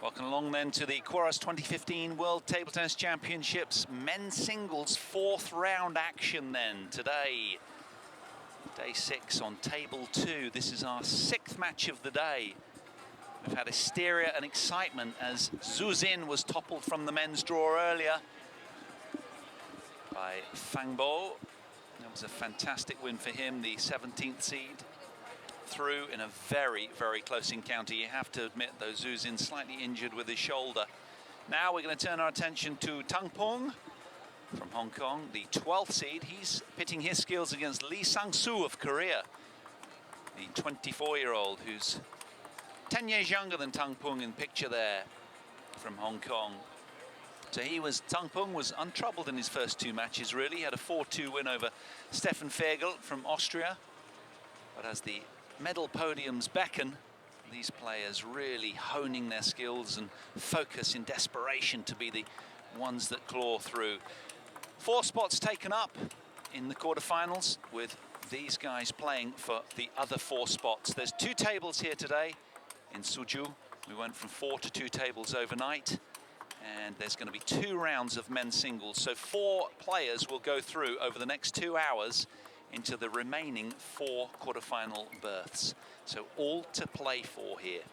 Welcome along then to the Quaros 2015 World Table Tennis Championships men's singles 4th round action then today. Day 6 on table 2. This is our 6th match of the day. We've had hysteria and excitement as Zhu Xin was toppled from the men's draw earlier by Fang Bo. That was a fantastic win for him, the 17th seed. Through in a very, very close encounter. You have to admit, though, Zhu Xin slightly injured with his shoulder. Now we're going to turn our attention to Peng from Hong Kong, the 12th seed. He's pitting his skills against Sangsu of Korea, the 24-year-old who's 10 years younger than Peng in picture there from Hong Kong. So Peng was untroubled in his first 2 matches, really. He had a 4-2 win over Stefan Fergel from Austria. But as the medal podiums beckon, these players really honing their skills and focus in desperation to be the ones that claw through. 4 spots taken up in the quarterfinals with these guys playing for the other 4 spots. There's 2 tables here today in Suzhou. We went from 4 to 2 tables overnight, and there's going to be 2 rounds of men's singles. So 4 players will go through over the next 2 hours into the remaining 4 quarterfinal berths. So all to play for here.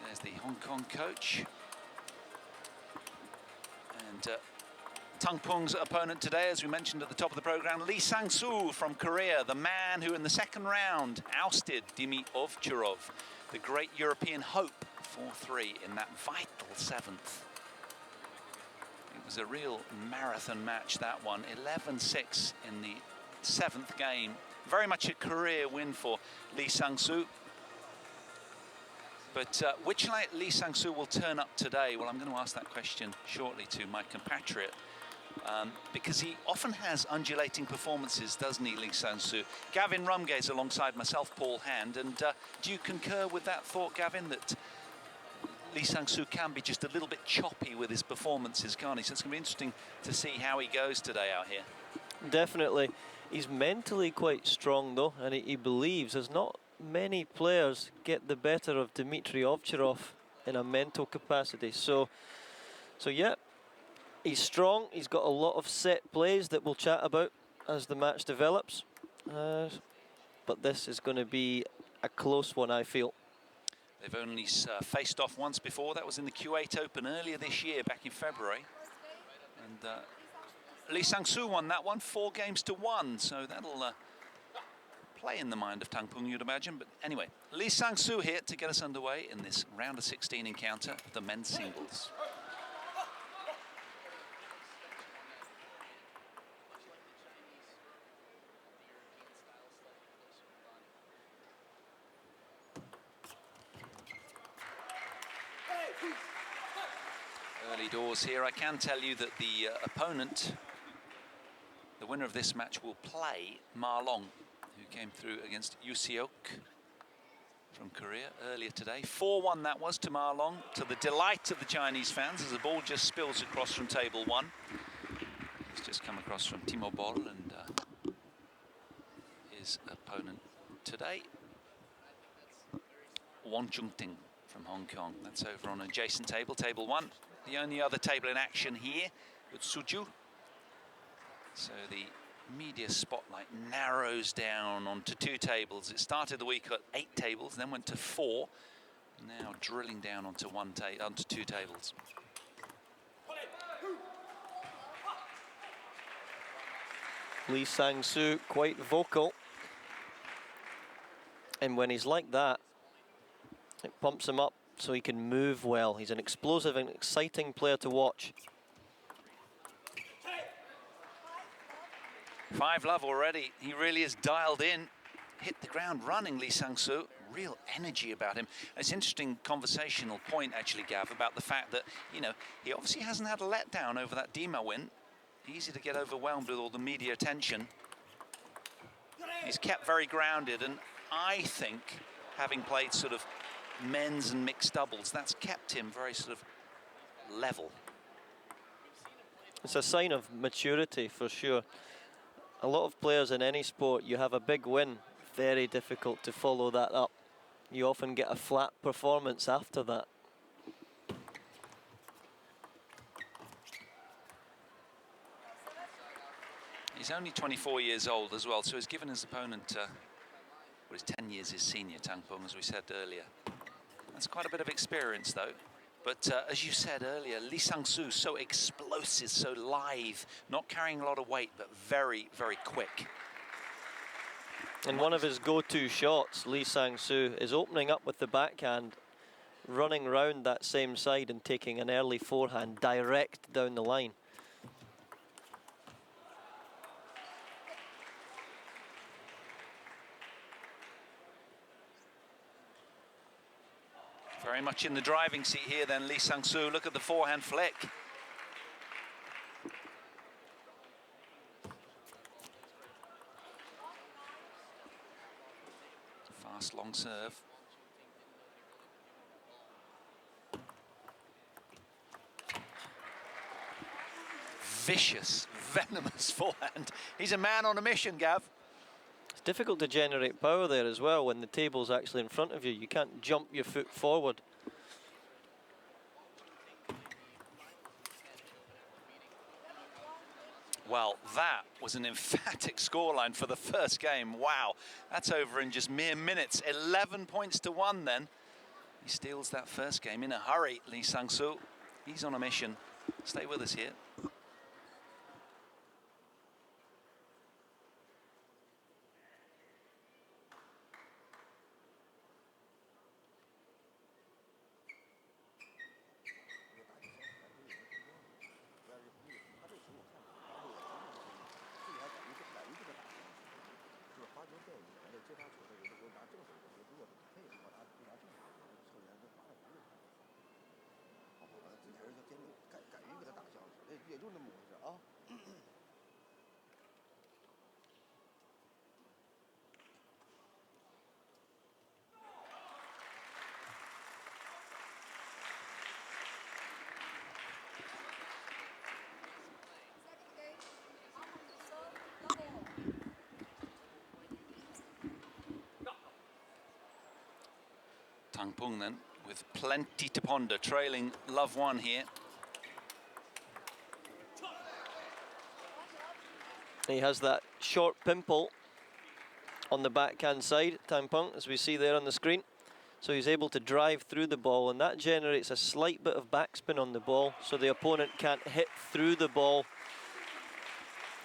There's the Hong Kong coach. And Peng's opponent today, as we mentioned at the top of the program, Sangsu from Korea, the man who in the 2nd round ousted Dimi Ovcharov, the great European hope, 4-3 in that vital 7th. It was a real marathon match, that one. 11-6 in the 7th game. Very much a career win for Sangsu. But which Sangsu will turn up today? Well, I'm going to ask that question shortly to my compatriot. Because he often has undulating performances, doesn't he, Sangsu? Gavin Rumgaze alongside myself, Paul Hand. And do you concur with that thought, Gavin, that Sangsu can be just a little bit choppy with his performances, can't he? So it's going to be interesting to see how he goes today out here. Definitely. He's mentally quite strong, though, and he believes there's not many players get the better of Dmitry Ovcharov in a mental capacity. So yeah, he's strong. He's got a lot of set plays that we'll chat about as the match develops. But this is going to be a close one, I feel. They've only faced off once before. That was in the Kuwait Open earlier this year, back in February. And Sangsu won that one, 4-1. So that'll play in the mind of Peng, you'd imagine. But anyway, Sangsu here to get us underway in this round of 16 encounter of the men's singles. Early doors here. I can tell you that the opponent, the winner of this match, will play Ma Long, who came through against Yu Seok from Korea earlier today. 4-1 that was to Ma Long, to the delight of the Chinese fans, as the ball just spills across from table 1. He's just come across from Timo Boll, and his opponent today, Wang Chungting from Hong Kong. That's over on an adjacent table, table 1. The only other table in action here with Suzhou. So the media spotlight narrows down onto 2 tables. It started the week at 8 tables, then went to 4. Now drilling down onto 2 tables. Sangsu quite vocal. And when he's like that, it pumps him up so he can move well. He's an explosive and exciting player to watch. 5-love already. He really is dialed in. Hit the ground running, Sangsu. Real energy about him. It's an interesting conversational point, actually, Gav, about the fact that, you know, he obviously hasn't had a letdown over that Dima win. Easy to get overwhelmed with all the media attention. He's kept very grounded, and I think, having played sort of men's and mixed doubles, that's kept him very sort of level. It's a sign of maturity for sure. A lot of players in any sport, you have a big win, very difficult to follow that up. You often get a flat performance after that. He's only 24 years old as well, so he's given his opponent, well, he's 10 years his senior, Tang Peng, as we said earlier. That's quite a bit of experience, though. But as you said earlier, Sangsu, so explosive, so lithe, not carrying a lot of weight, but very, very quick. And one of his go-to shots, Sangsu, is opening up with the backhand, running round that same side and taking an early forehand direct down the line. Very much in the driving seat here then, Sangsu. Look at the forehand flick. Fast long serve. Vicious, venomous forehand. He's a man on a mission, Gav. It's difficult to generate power there as well when the table's actually in front of you. You can't jump your foot forward. Well, that was an emphatic scoreline for the first game. Wow, that's over in just mere minutes. 11 points to 1 then. He steals that first game in a hurry, Sangsu. He's on a mission. Stay with us here. Tang Peng then, with plenty to ponder, trailing love 1 here. He has that short pimple on the backhand side, Tang Peng, as we see there on the screen. So he's able to drive through the ball, and that generates a slight bit of backspin on the ball, so the opponent can't hit through the ball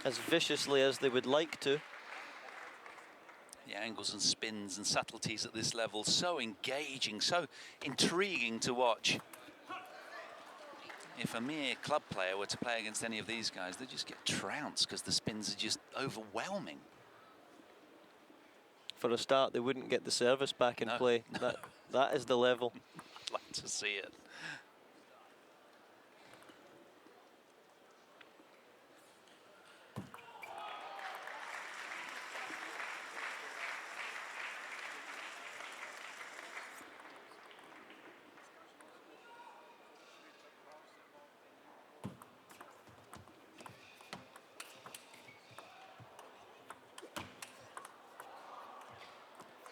as viciously as they would like to. The angles and spins and subtleties at this level, so engaging, so intriguing to watch. If a mere club player were to play against any of these guys, they'd just get trounced because the spins are just overwhelming. For a start, they wouldn't get the service back in play. No. That is the level. I'd like to see it.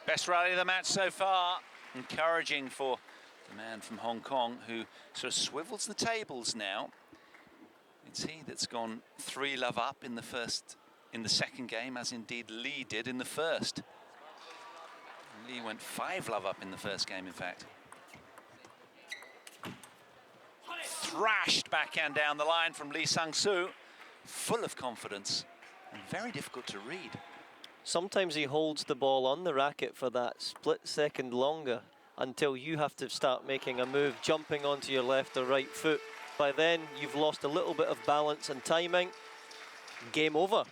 Best rally of the match so far. Encouraging for the man from Hong Kong who sort of swivels the tables now. It's he that's gone 3-love up in the second game, as indeed Lee did in the first. Lee went 5-love up in the first game, in fact. Thrashed backhand down the line from Sangsu, full of confidence and very difficult to read. Sometimes he holds the ball on the racket for that split second longer until you have to start making a move, jumping onto your left or right foot. By then, you've lost a little bit of balance and timing. Game over.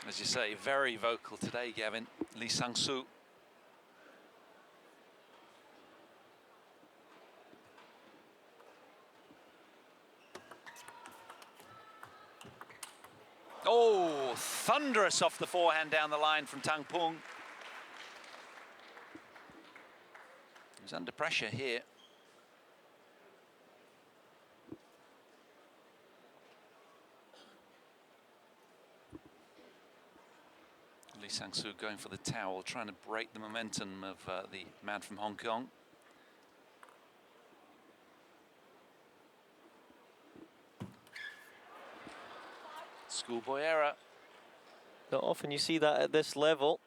As you say, very vocal today, Gavin. Sangsu. Oh, thunderous off the forehand down the line from Tang Peng. He's under pressure here. Sangsu going for the towel, trying to break the momentum of the man from Hong Kong. Schoolboy error. Not often you see that at this level,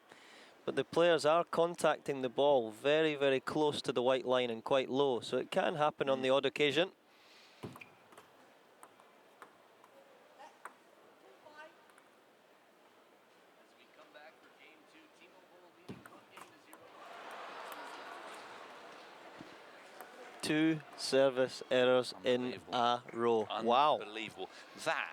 but the players are contacting the ball very, very close to the white line and quite low, so it can happen on the odd occasion. Two service errors in a row. Wow. Unbelievable. That,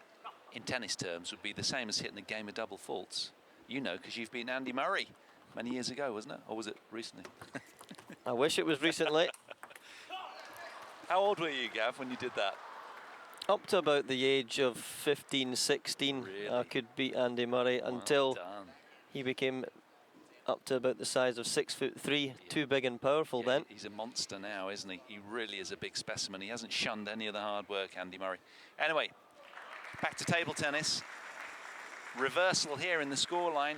in tennis terms, would be the same as hitting a game of double faults. You know, because you've beaten Andy Murray many years ago, wasn't it? Or was it recently? I wish it was recently. How old were you, Gav, when you did that? Up to about the age of 15, 16, Really? I could beat Andy Murray until he became up to about the size of 6'3", too big and powerful then. He's a monster now, isn't he? He really is a big specimen. He hasn't shunned any of the hard work, Andy Murray. Anyway, back to table tennis. Reversal here in the scoreline.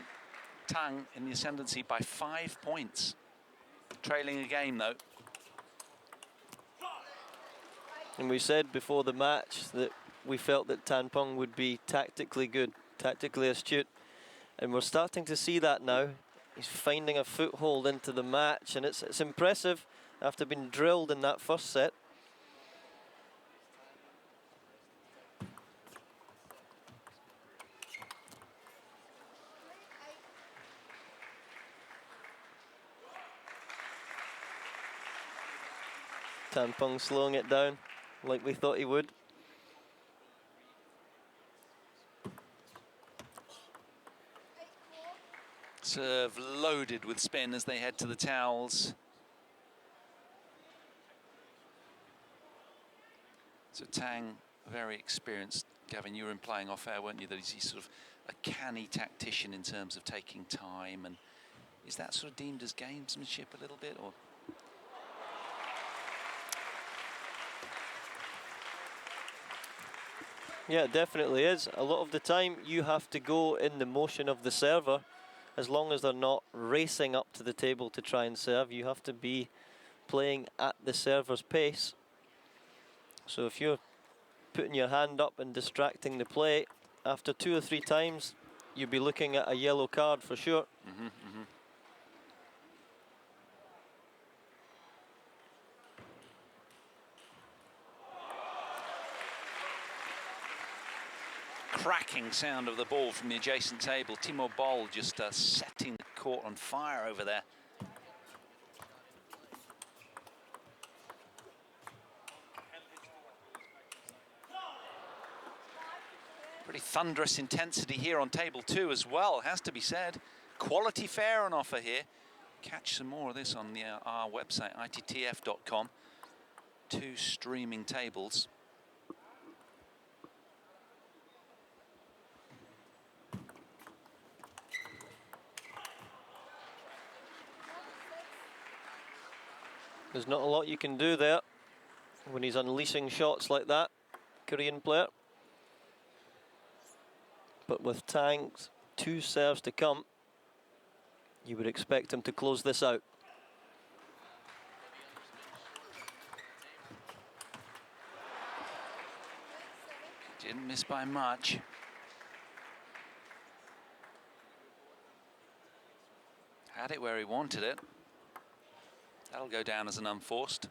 Tang in the ascendancy by 5 points. Trailing a game, though. And we said before the match that we felt that Peng would be tactically good, tactically astute. And we're starting to see that now. He's finding a foothold into the match, and it's impressive after being drilled in that first set. Peng slowing it down like we thought he would. Serve loaded with spin as they head to the towels. So Tang, very experienced. Gavin, you were implying off air, weren't you, that he's sort of a canny tactician in terms of taking time, and is that sort of deemed as gamesmanship a little bit, or? Yeah, it definitely is. A lot of the time you have to go in the motion of the server. As long as they're not racing up to the table to try and serve, you have to be playing at the server's pace. So if you're putting your hand up and distracting the play, after 2 or 3 times, you'll be looking at a yellow card for sure. Cracking sound of the ball from the adjacent table. Timo Boll just setting the court on fire over there. Pretty thunderous intensity here on table 2 as well, has to be said. Quality fare on offer here. Catch some more of this on our website, ittf.com. 2 streaming tables. There's not a lot you can do there when he's unleashing shots like that, Korean player. But with Tang's 2 serves to come, you would expect him to close this out. Didn't miss by much. Had it where he wanted it. That'll go down as an unforced.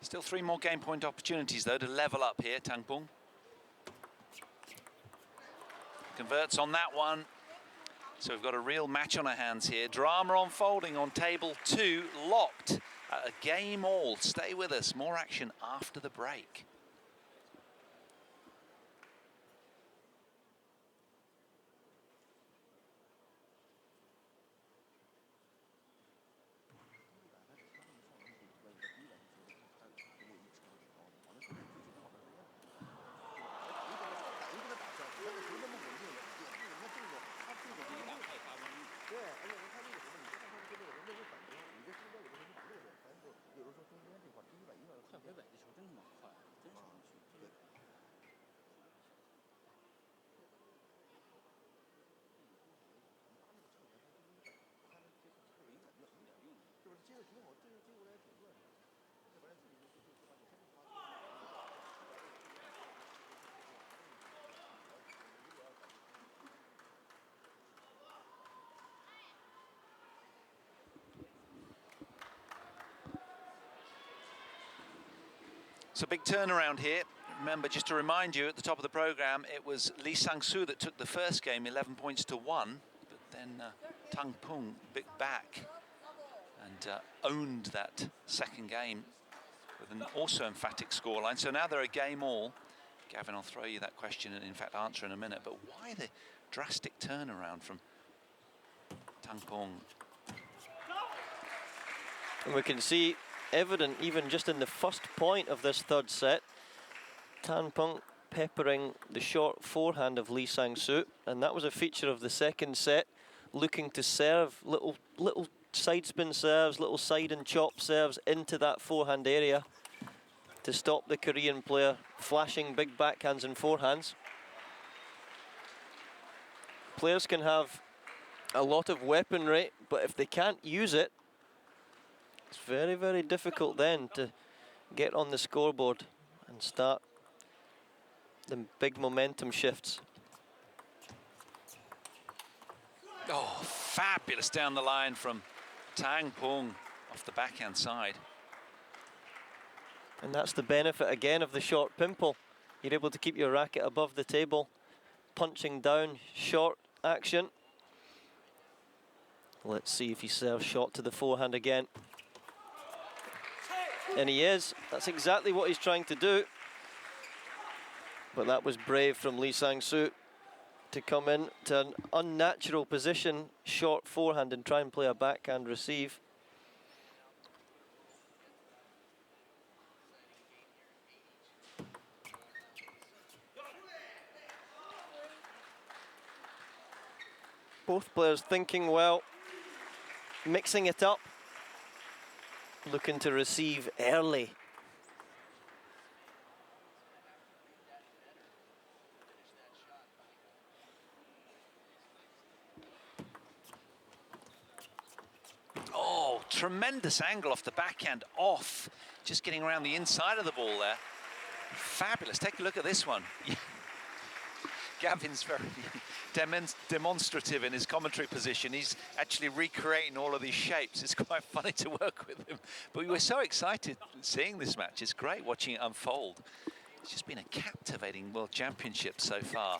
Still 3 more game point opportunities, though, to level up here, Tang Peng. Converts on that one. So we've got a real match on our hands here. Drama unfolding on table 2, locked at a game all. Stay with us, more action after the break. It's a big turnaround here. Remember, just to remind you, at the top of the program, it was Sangsu that took the first game, 11 points to 1, but then Peng bit back and owned that second game with an also emphatic scoreline. So now they're a game all. Gavin, I'll throw you that question and in fact answer in a minute, but why the drastic turnaround from Peng? And we can see evident even just in the first point of this third set, Peng peppering the short forehand of Sangsu, and that was a feature of the second set, looking to serve little side spin serves, little side and chop serves into that forehand area to stop the Korean player flashing big backhands and forehands. Players can have a lot of weaponry, but if they can't use it, it's very, very difficult then to get on the scoreboard and start the big momentum shifts. Oh, fabulous down the line from Peng off the backhand side. And that's the benefit again of the short pimple. You're able to keep your racket above the table, punching down short action. Let's see if he serves shot to the forehand again. And he is. That's exactly what he's trying to do. But that was brave from Sangsu to come in to an unnatural position, short forehand, and try and play a backhand receive. Both players thinking well, mixing it up, looking to receive early. Oh, tremendous angle off the backhand, off. Just getting around the inside of the ball there. Fabulous. Take a look at this one. Gavin's very demonstrative in his commentary position. He's actually recreating all of these shapes. It's quite funny to work with him. But we were so excited seeing this match. It's great watching it unfold. It's just been a captivating World Championship so far.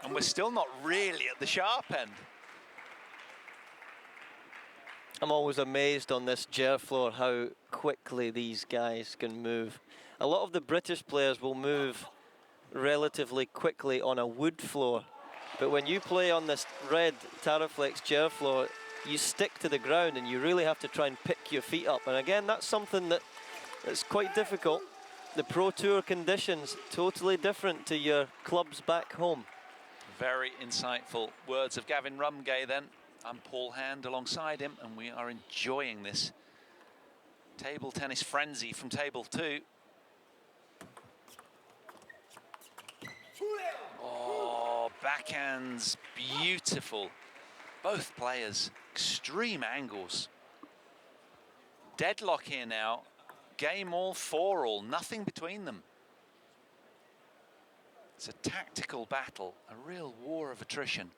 And we're still not really at the sharp end. I'm always amazed on this gel floor how quickly these guys can move. A lot of the British players will move relatively quickly on a wood floor, but when you play on this red Taraflex gel floor, you stick to the ground and you really have to try and pick your feet up. And again, that's something that's quite difficult. The Pro Tour conditions totally different to your clubs back home. Very insightful words of Gavin Rumgay then. I'm Paul Hand alongside him, and we are enjoying this table tennis frenzy from table 2. Oh, backhands, beautiful. Both players, extreme angles. Deadlock here now. Game all, 4 all, nothing between them. It's a tactical battle, a real war of attrition.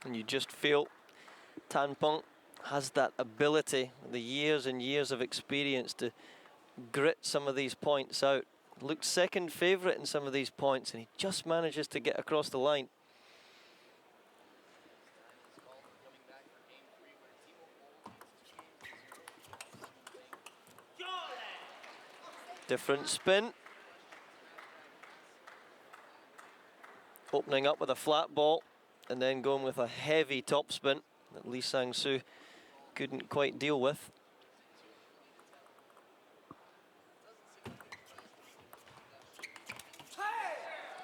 And you just feel Peng has that ability, the years and years of experience to grit some of these points out. Looked second favourite in some of these points, and he just manages to get across the line. Different spin. Opening up with a flat ball, and then going with a heavy topspin that Sangsu couldn't quite deal with.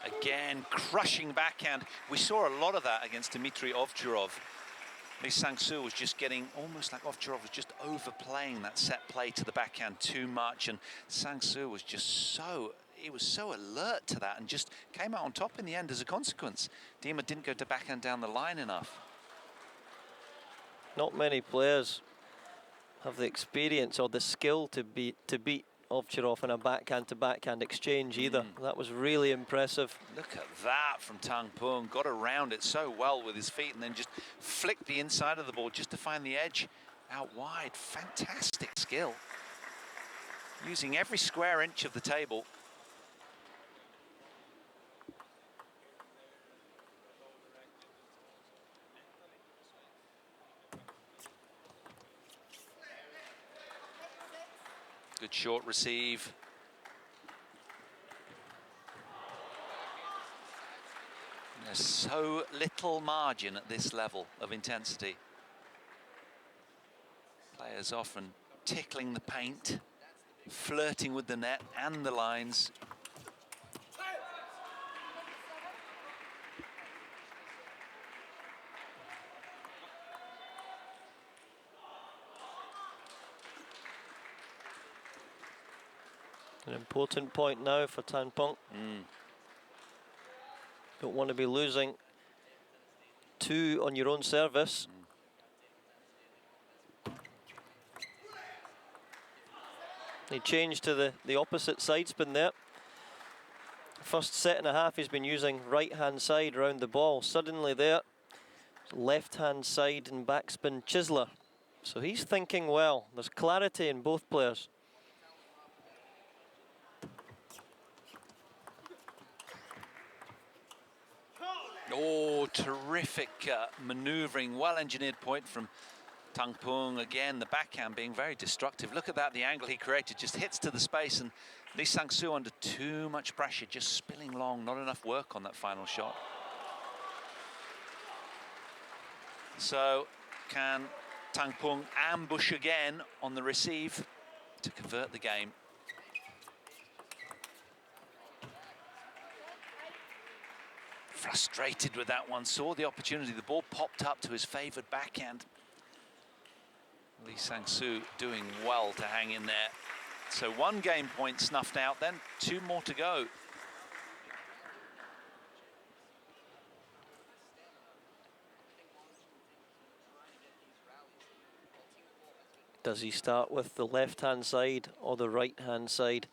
Again, crushing backhand. We saw a lot of that against Dmitry Ovtcharov. Sangsu was just getting almost like Ovtcharov was just overplaying that set play to the backhand too much, and Sangsu was just he was so alert to that and just came out on top in the end as a consequence. Dima didn't go to backhand down the line enough. Not many players have the experience or the skill to beat Ovtcharov in a backhand-to-backhand exchange either. That was really impressive. Look at that from Tang Peng. Got around it so well with his feet and then just flicked the inside of the ball just to find the edge out wide. Fantastic skill. Using every square inch of the table. Good short receive. There's so little margin at this level of intensity. Players often tickling the paint, flirting with the net and the lines. An important point now for Tang Peng. Don't want to be losing 2 on your own service. He changed to the opposite side spin there. First set and a half he's been using right-hand side around the ball. Suddenly there, left-hand side and backspin chiseler. So he's thinking well. There's clarity in both players. Oh, terrific manoeuvring, well-engineered point from Tang Peng. Again, the backhand being very destructive. Look at that, the angle he created just hits to the space, and Lee Sangsu under too much pressure, just spilling long, not enough work on that final shot. So, can Tang Peng ambush again on the receive to convert the game? Frustrated with that one, saw the opportunity, the ball popped up to his favoured backhand. Lee Sangsu doing well to hang in there. So 1 game point snuffed out, then 2 more to go. Does he start with the left-hand side or the right-hand side?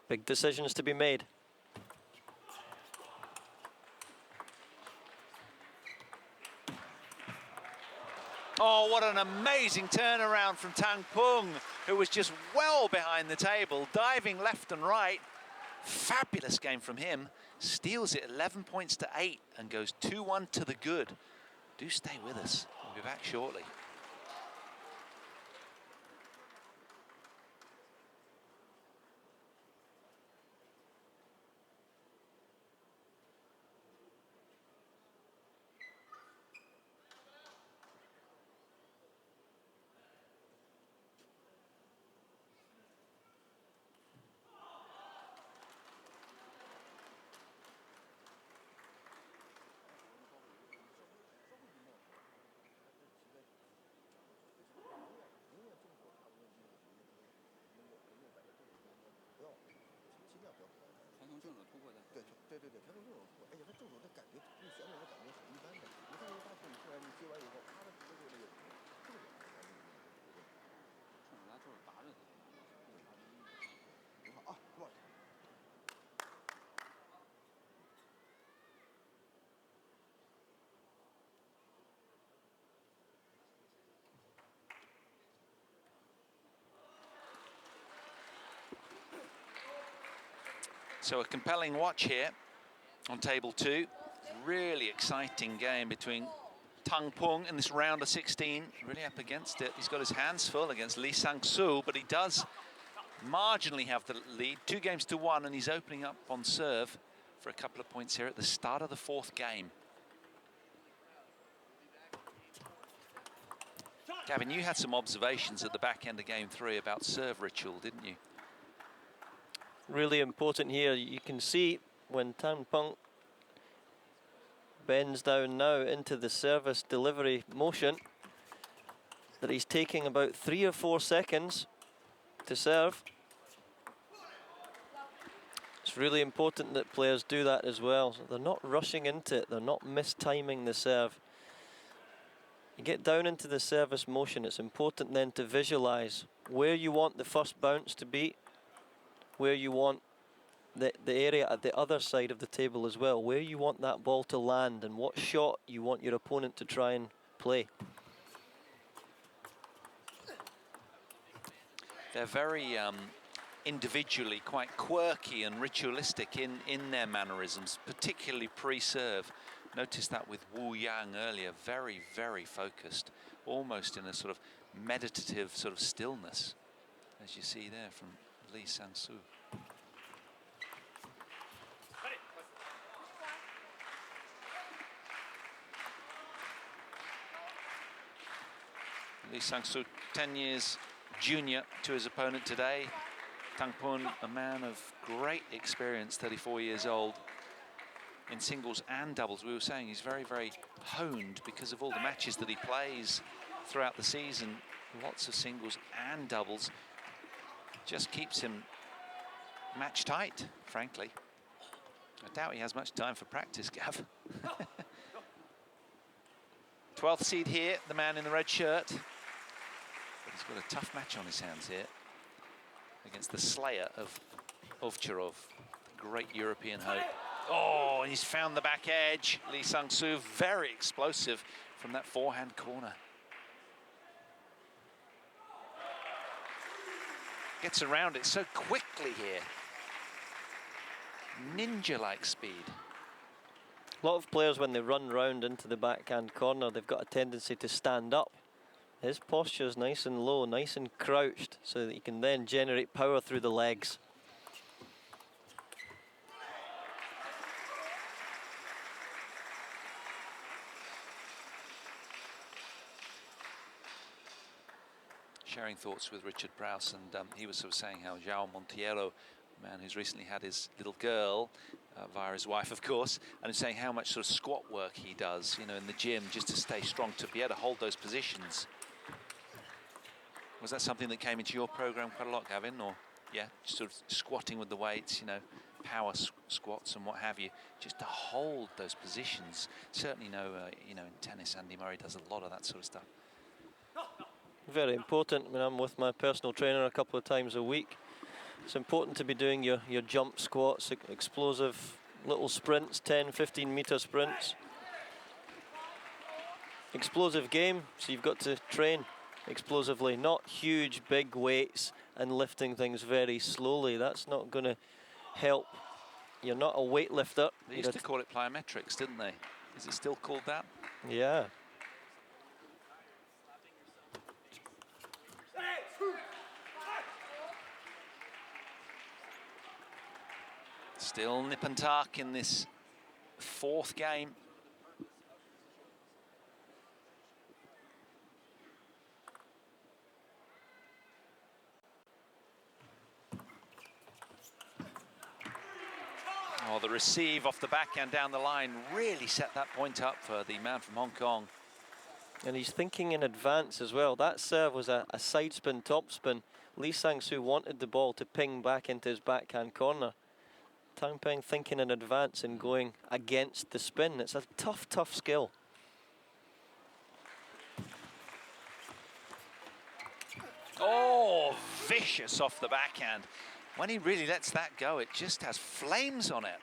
Big decisions to be made. Oh, what an amazing turnaround from Tang Peng, who was just well behind the table, diving left and right. Fabulous game from him. Steals it 11 points to 8 and goes 2-1 to the good. Do stay with us. We'll be back shortly. So a compelling watch here on table 2. Really exciting game between Tang Peng in this round of 16. Really up against it. He's got his hands full against Lee Sangsu, but he does marginally have the lead. 2 games to 1, and he's opening up on serve for a couple of points here at the start of the 4th game. Gavin, you had some observations at the back end of game 3 about serve ritual, didn't you? Really important here. You can see when Tang Peng bends down now into the service delivery motion that he's taking about 3 or 4 seconds to serve. It's really important that players do that as well. So they're not rushing into it, they're not mistiming the serve. You get down into the service motion, it's important then to visualize where you want the first bounce to be, where you want the area at the other side of the table as well, where you want that ball to land and what shot you want your opponent to try and play. They're very individually quite quirky and ritualistic in their mannerisms, particularly pre-serve. Noticed that with Wu Yang earlier, very, very focused, almost in a sort of meditative sort of stillness, as you see there from Lee Sangsu. Lee Sangsu, 10 years junior to his opponent today. Tang Pun, a man of great experience, 34 years old. In singles and doubles, we were saying he's very, very honed because of all the matches that he plays throughout the season. Lots of singles and doubles. Just keeps him match tight, frankly. I doubt he has much time for practice, Gav. 12th seed here, the man in the red shirt. But he's got a tough match on his hands here against the slayer of Ovtcharov, the great European hope. Oh, and he's found the back edge. Lee Sangsu, very explosive from that forehand corner. Gets around it so quickly here. Ninja-like speed. A lot of players, when they run round into the backhand corner, they've got a tendency to stand up. His posture is nice and low, nice and crouched, so that he can then generate power through the legs. Sharing thoughts with Richard Prowse, and he was sort of saying how João Monteiro, a man who's recently had his little girl, via his wife, of course, and he's saying how much sort of squat work he does, you know, in the gym, just to stay strong, to be able to hold those positions. Was that something that came into your program quite a lot, Gavin, or, yeah, just sort of squatting with the weights, you know, power squats and what have you, just to hold those positions? Certainly know, you know, in tennis, Andy Murray does a lot of that sort of stuff. Very important. I mean, I'm with my personal trainer a couple of times a week. It's important to be doing your jump squats, explosive little sprints, 10, 15 meter sprints. Explosive game, so you've got to train explosively, not huge big weights and lifting things very slowly. That's not going to help. You're not a weightlifter. They used to call it plyometrics, didn't they? Is it still called that? Yeah. Still nip and tuck in this fourth game. Oh, the receive off the backhand down the line really set that point up for the man from Hong Kong. And he's thinking in advance as well. That serve was a side spin, top spin. Lee Sangsu wanted the ball to ping back into his backhand corner. Tang Peng thinking in advance and going against the spin. It's a tough, tough skill. Oh, vicious off the backhand. When he really lets that go, it just has flames on it.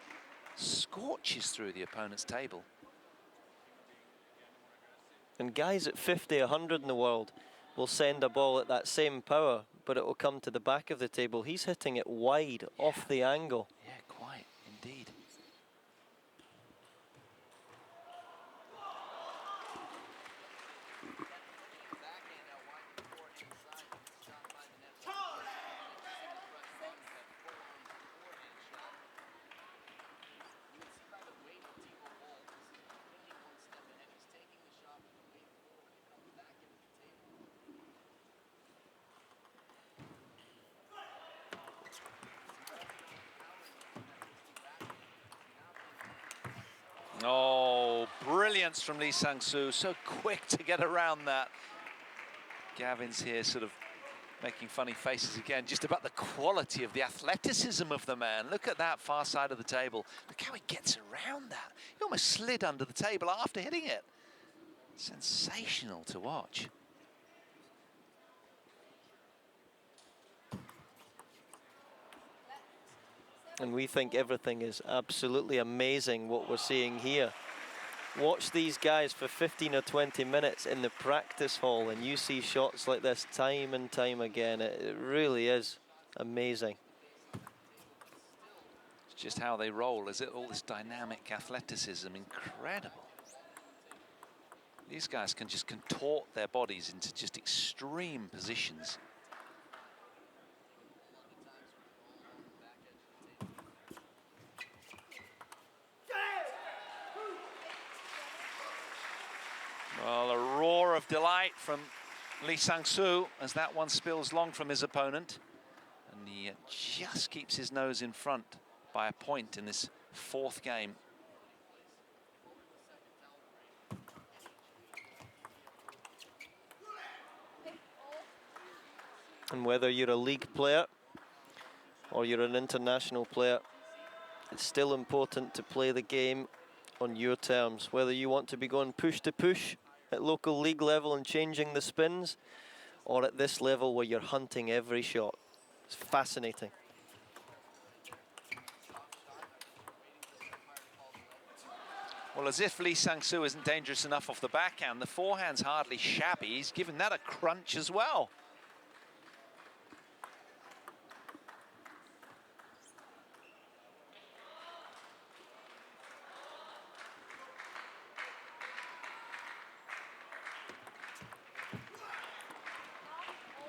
Scorches through the opponent's table. And guys at 50, 100 in the world will send a ball at that same power, but it will come to the back of the table. He's hitting it wide off the angle. Yeah, quite, indeed. Oh, brilliance from Lee Sangsu. So quick to get around that. Gavin's here sort of making funny faces again, just about the quality of the athleticism of the man. Look at that far side of the table. Look how he gets around that. He almost slid under the table after hitting it. Sensational to watch. And we think everything is absolutely amazing what we're seeing here. Watch these guys for 15 or 20 minutes in the practice hall and you see shots like this time and time again. It really is amazing. It's just how they roll, is it? All this dynamic athleticism, incredible. These guys can just contort their bodies into just extreme positions. Well, a roar of delight from Sangsu as that one spills long from his opponent. And he just keeps his nose in front by a point in this fourth game. And whether you're a league player or you're an international player, it's still important to play the game on your terms. Whether you want to be going push to push at local league level and changing the spins, or at this level where you're hunting every shot. It's fascinating. Well, as if Sangsu isn't dangerous enough off the backhand, the forehand's hardly shabby. He's given that a crunch as well.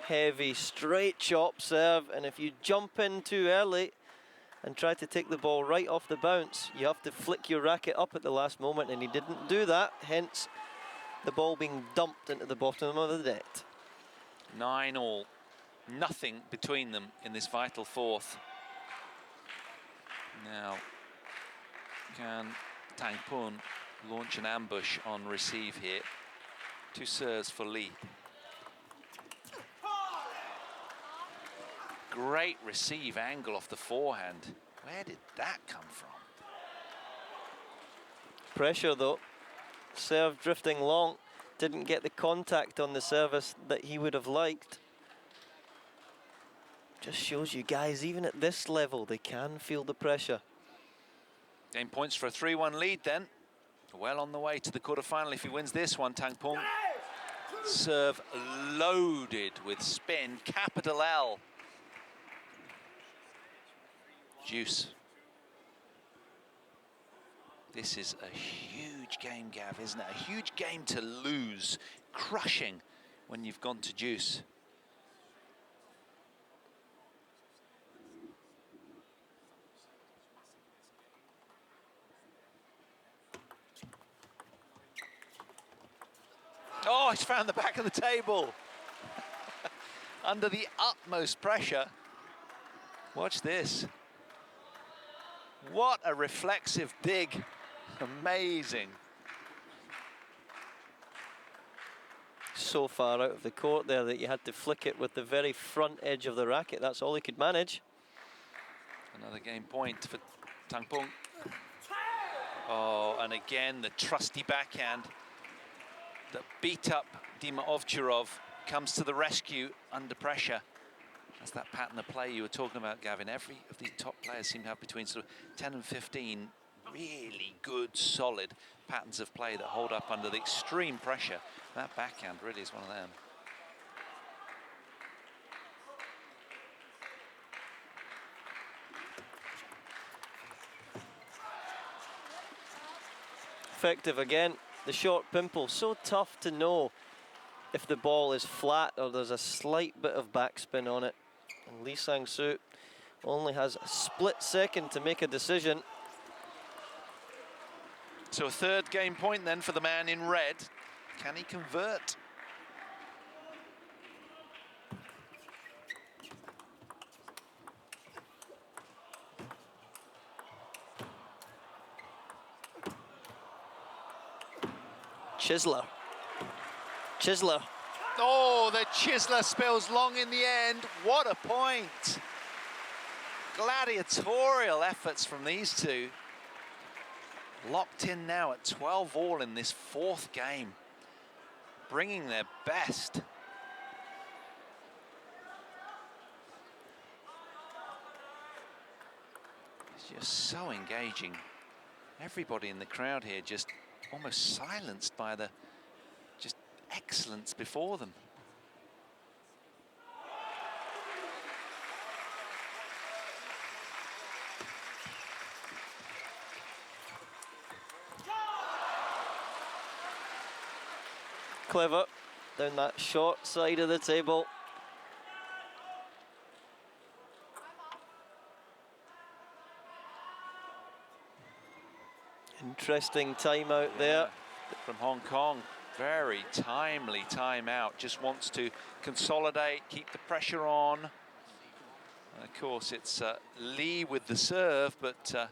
Heavy straight chop serve, and if you jump in too early and try to take the ball right off the bounce, you have to flick your racket up at the last moment, and he didn't do that, hence the ball being dumped into the bottom of the net. 9-all, nothing between them in this vital fourth. Now, can Tang launch an ambush on receive here? 2 serves for Lee. Great receive angle off the forehand. Where did that come from? Pressure though. Serve drifting long. Didn't get the contact on the service that he would have liked. Just shows you guys, even at this level, they can feel the pressure. Game points for a 3-1 lead then. Well on the way to the quarterfinal if he wins this one, Tang. Serve loaded with spin, capital L. Juice. This is a huge game, Gav, isn't it? A huge game to lose, crushing when you've gone to juice. Oh, he's found the back of the table. Under the utmost pressure. Watch this. What a reflexive dig. Amazing. So far out of the court there that you had to flick it with the very front edge of the racket. That's all he could manage. Another game point for Tang. Oh, and again, the trusty backhand that beat up Dima Ovcharov comes to the rescue under pressure. That's that pattern of play you were talking about, Gavin. Every of these top players seem to have between sort of 10 and 15 really good, solid patterns of play that hold up under the extreme pressure. That backhand really is one of them. Effective again. The short pimple, so tough to know if the ball is flat or there's a slight bit of backspin on it. And Sangsu only has a split second to make a decision. So a third game point then for the man in red. Can he convert? Chisler. Oh, the Chisler spills long in the end. What a point. Gladiatorial efforts from these two. Locked in now at 12-all in this fourth game. bringing their best. It's just so engaging. Everybody in the crowd here just almost silenced by the just excellence before them. Clever down that short side of the table. Interesting timeout there from Hong Kong. Very timely timeout. Just wants to consolidate, keep the pressure on. And of course, it's Lee with the serve, but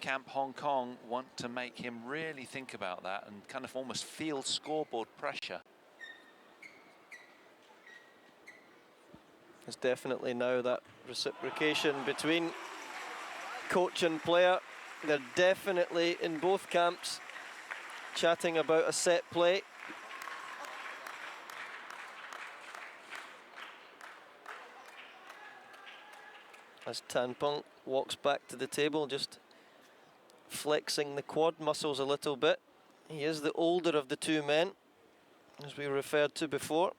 Camp Hong Kong want to make him really think about that and kind of almost feel scoreboard pressure. There's definitely now that reciprocation between coach and player. They're definitely in both camps chatting about a set play. As Peng walks back to the table, just flexing the quad muscles a little bit. He is the older of the two men, as we referred to before.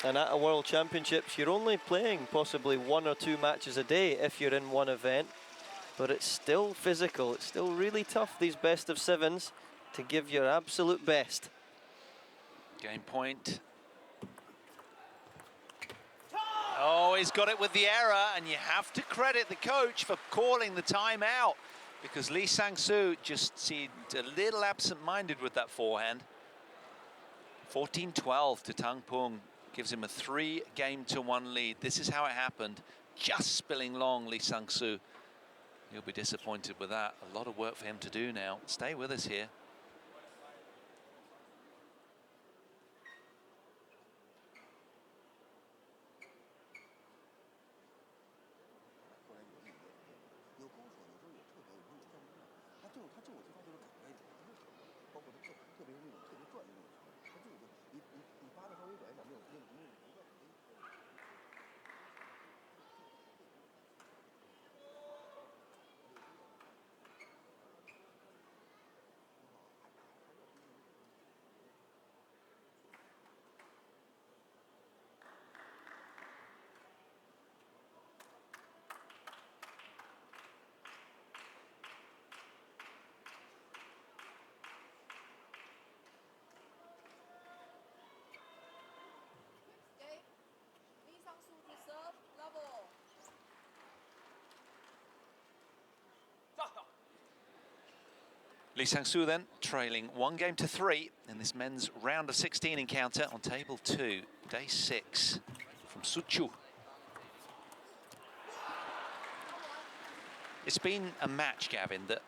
And at a World Championships, you're only playing possibly 1 or 2 matches a day if you're in one event. But it's still physical. It's still really tough, these best of 7s, to give your absolute best. Game point. Oh, he's got it with the error, and you have to credit the coach for calling the timeout, because Lee Sangsu just seemed a little absent-minded with that forehand. 14-12 to Tang Peng. Gives him a 3-game-to-1 lead. This is how it happened. Just spilling long, Lee Sangsu. He'll be disappointed with that. A lot of work for him to do now. Stay with us here. Lee Sangsu then trailing 1-3 in this men's round of 16 encounter on table 2, day 6 from Suchu. It's been a match, Gavin, that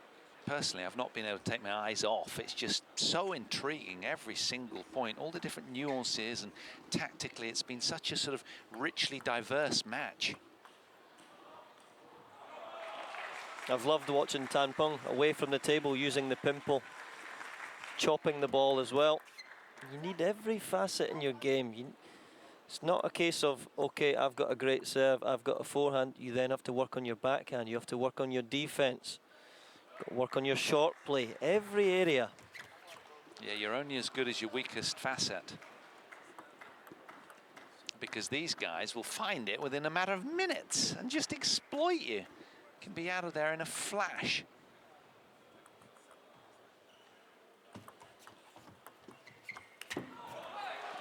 personally I've not been able to take my eyes off. It's just so intriguing, every single point, all the different nuances, and tactically it's been such a sort of richly diverse match. I've loved watching Peng away from the table using the pimple, chopping the ball as well. You need every facet in your game. It's not a case of, okay, I've got a great serve, I've got a forehand. You then have to work on your backhand, you have to work on your defense, work on your short play, every area. Yeah, you're only as good as your weakest facet, because these guys will find it within a matter of minutes and just exploit you. Can be out of there in a flash.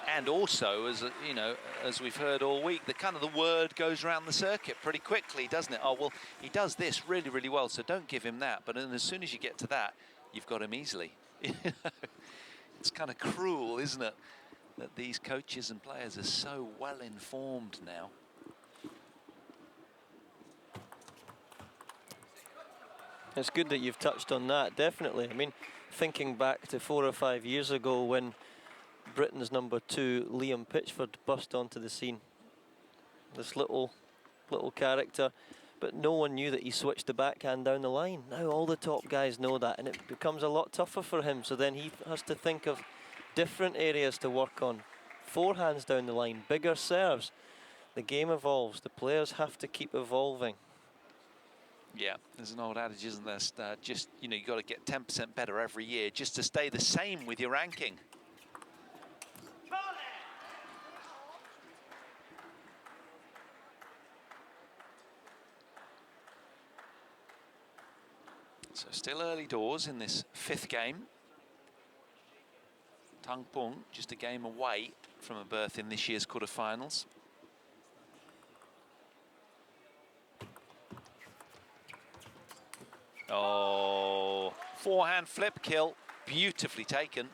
And also, as you know, as we've heard all week, the kind of the word goes around the circuit pretty quickly, doesn't it? Oh, well, he does this really, really well, so don't give him that. But then as soon as you get to that, you've got him easily. It's kind of cruel, isn't it, that these coaches and players are so well informed now. It's good that you've touched on that, definitely. I mean, thinking back to 4 or 5 years ago when Britain's #2, Liam Pitchford, burst onto the scene. This little character, but no one knew that he switched the backhand down the line. Now all the top guys know that, and it becomes a lot tougher for him. So then he has to think of different areas to work on. Forehands down the line, bigger serves. The game evolves. The players have to keep evolving. Yeah, there's an old adage, isn't there? Just, you know, you got to get 10% better every year just to stay the same with your ranking. So still early doors in this 5th game. Tang Peng just a game away from a berth in this year's quarterfinals. Oh, forehand flip kill, beautifully taken.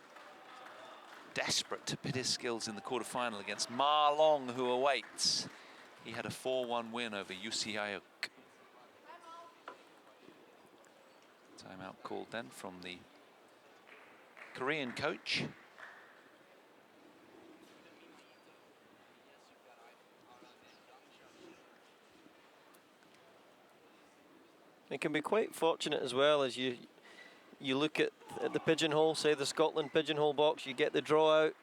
Desperate to pit his skills in the quarterfinal against Ma Long, who awaits. He had a 4-1 win over Yusiayuk. Timeout called then from the Korean coach. It can be quite fortunate as well as you look at the pigeonhole, say the Scotland pigeonhole box, you get the draw out,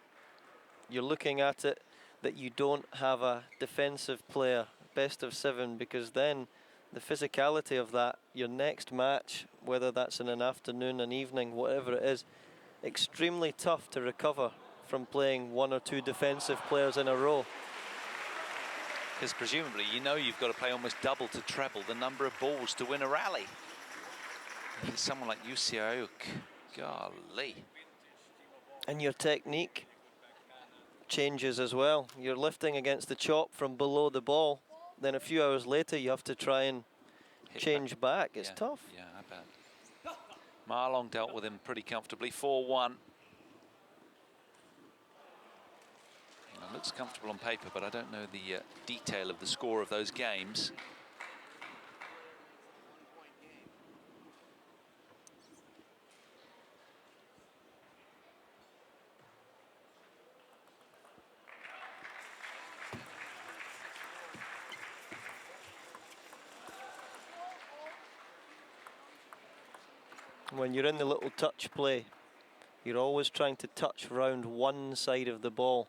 you're looking at it, that you don't have a defensive player, best of 7, because then the physicality of that, your next match, whether that's in an afternoon, an evening, whatever it is, extremely tough to recover from playing 1 or 2 defensive players in a row. Because presumably, you know, you've got to play almost double to treble the number of balls to win a rally. If it's someone like Yusiayuk, golly. And your technique changes as well. You're lifting against the chop from below the ball. Then a few hours later, you have to try and change back. It's tough. Yeah, I bet. Ma Long dealt with him pretty comfortably, 4-1. Looks comfortable on paper, but I don't know the detail of the score of those games. When you're in the little touch play, you're always trying to touch round one side of the ball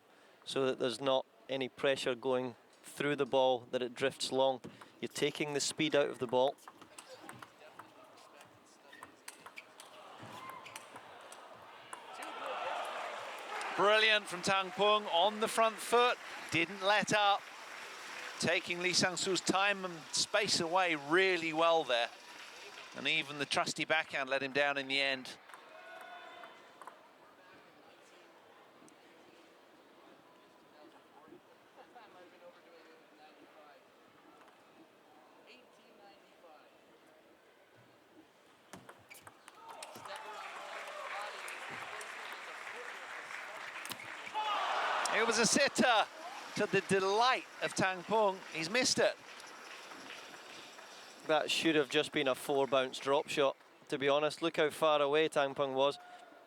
so that there's not any pressure going through the ball, that it drifts long. You're taking the speed out of the ball. Brilliant from Tang Peng on the front foot, didn't let up. Taking Lee Sangsu's time and space away really well there. And even the trusty backhand let him down in the end. It was a sitter, to the delight of Tang Peng. He's missed it. That should have just been a 4-bounce drop shot, to be honest. Look how far away Tang Peng was.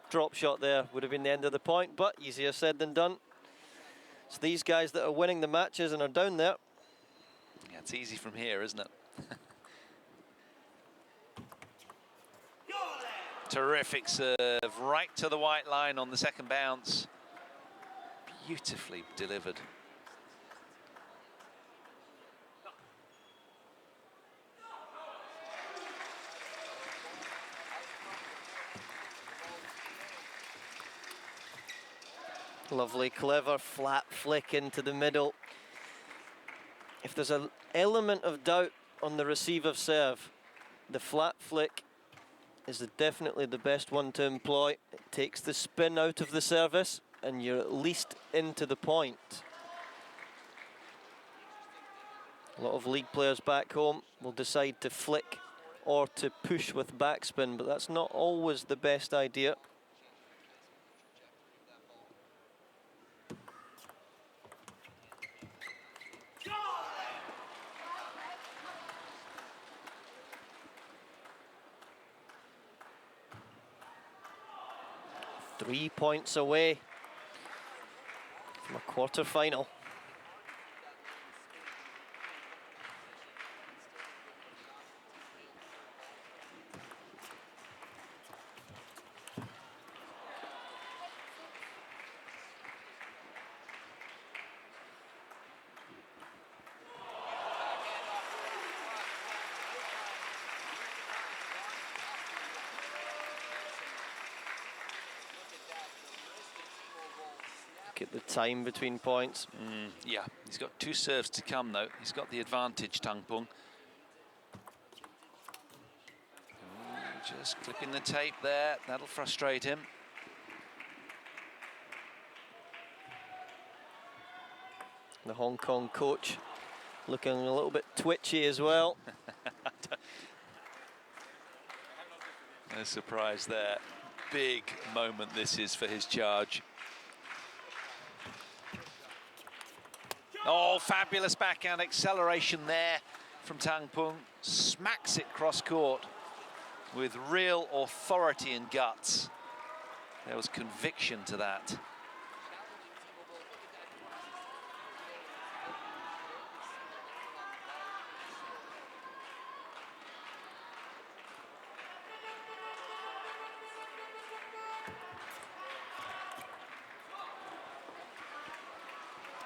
Drop shot there would have been the end of the point, but easier said than done. It's these guys that are winning the matches and are down there. Yeah, it's easy from here, isn't it? Terrific serve, right to the white line on the second bounce. Beautifully delivered. Lovely, clever, flat flick into the middle. If there's an element of doubt on the receive of serve, the flat flick is definitely the best one to employ. It takes the spin out of the service, and you're at least into the point. A lot of league players back home will decide to flick or to push with backspin, but that's not always the best idea. Three points away from a quarter-final. Look at the time between points. Yeah, he's got 2 serves to come, though. He's got the advantage, Tang Peng. Just clipping the tape there. That'll frustrate him. The Hong Kong coach looking a little bit twitchy as well. No surprise there. Big moment this is for his charge. Oh, fabulous backhand acceleration there from Tang Peng. Smacks it cross court with real authority and guts. There was conviction to that.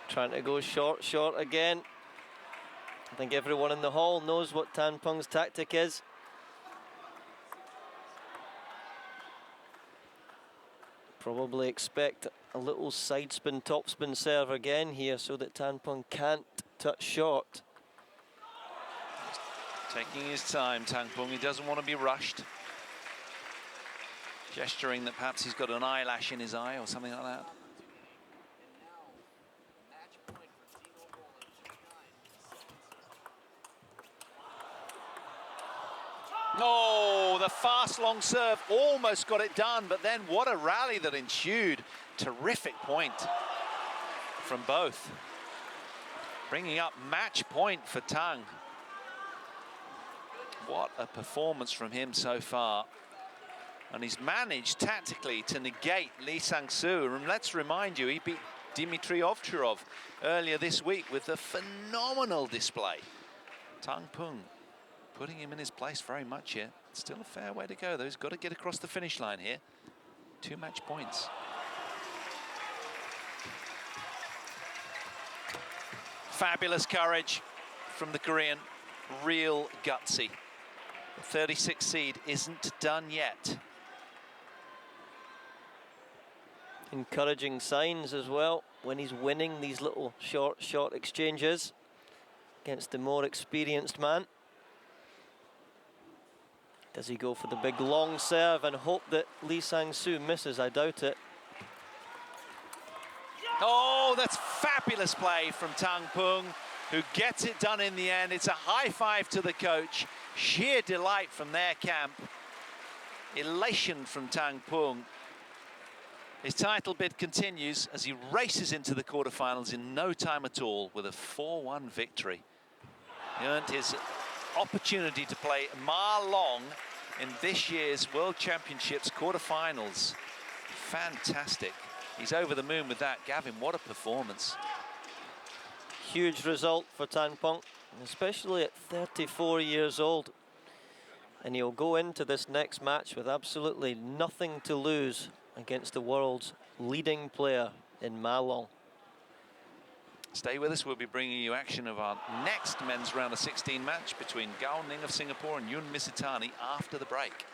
Trying to go short again. I think everyone in the hall knows what Tang Peng's tactic is. Probably expect a little side spin, topspin serve again here so that Tang Peng can't touch short. Taking his time, Tang Peng. He doesn't want to be rushed. Gesturing that perhaps he's got an eyelash in his eye or something like that. Oh, the fast long serve almost got it done, but then what a rally that ensued. Terrific point from both. Bringing up match point for Tang. What a performance from him so far. And he's managed tactically to negate Lee Sangsu. And let's remind you, he beat Dmitry Ovtcharov earlier this week with a phenomenal display. Tang Peng putting him in his place very much here. Still a fair way to go, though. He's got to get across the finish line here. 2 match points. Fabulous courage from the Korean. Real gutsy. The 36th seed isn't done yet. Encouraging signs as well when he's winning these little short exchanges against the more experienced man. Does he go for the big long serve and hope that Lee Sangsu misses? I doubt it. Oh, that's fabulous play from Tang Peng, who gets it done in the end. It's a high five to the coach. Sheer delight from their camp. Elation from Tang Peng. His title bid continues as he races into the quarterfinals in no time at all with a 4-1 victory. He earned his opportunity to play Ma Long in this year's World Championships quarterfinals. Fantastic. He's over the moon with that. Gavin, what a performance. Huge result for Tang Peng, especially at 34 years old. And he'll go into this next match with absolutely nothing to lose against the world's leading player in Ma Long. Stay with us. We'll be bringing you action of our next men's round of 16 match between Gao Ning of Singapore and Yun Misitani after the break.